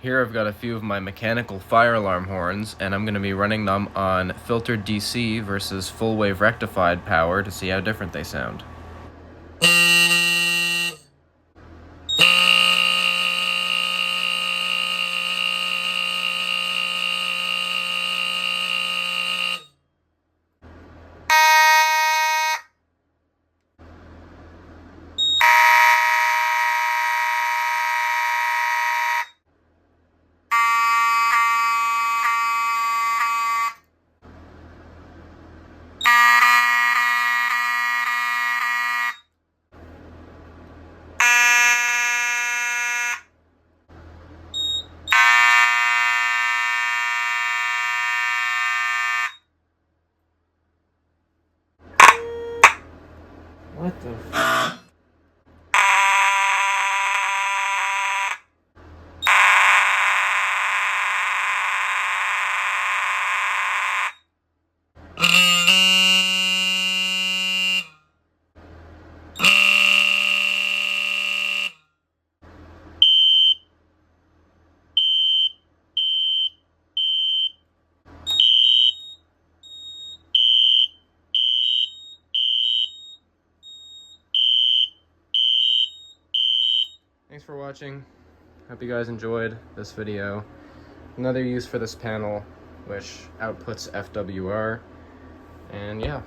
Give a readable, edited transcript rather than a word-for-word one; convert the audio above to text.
Here I've got a few of my mechanical fire alarm horns, and I'm going to be running them on filtered DC versus full wave rectified power to see how different they sound. What the f- Thanks for watching. Hope you guys enjoyed this video. Another use for this panel, which outputs FWR. And yeah.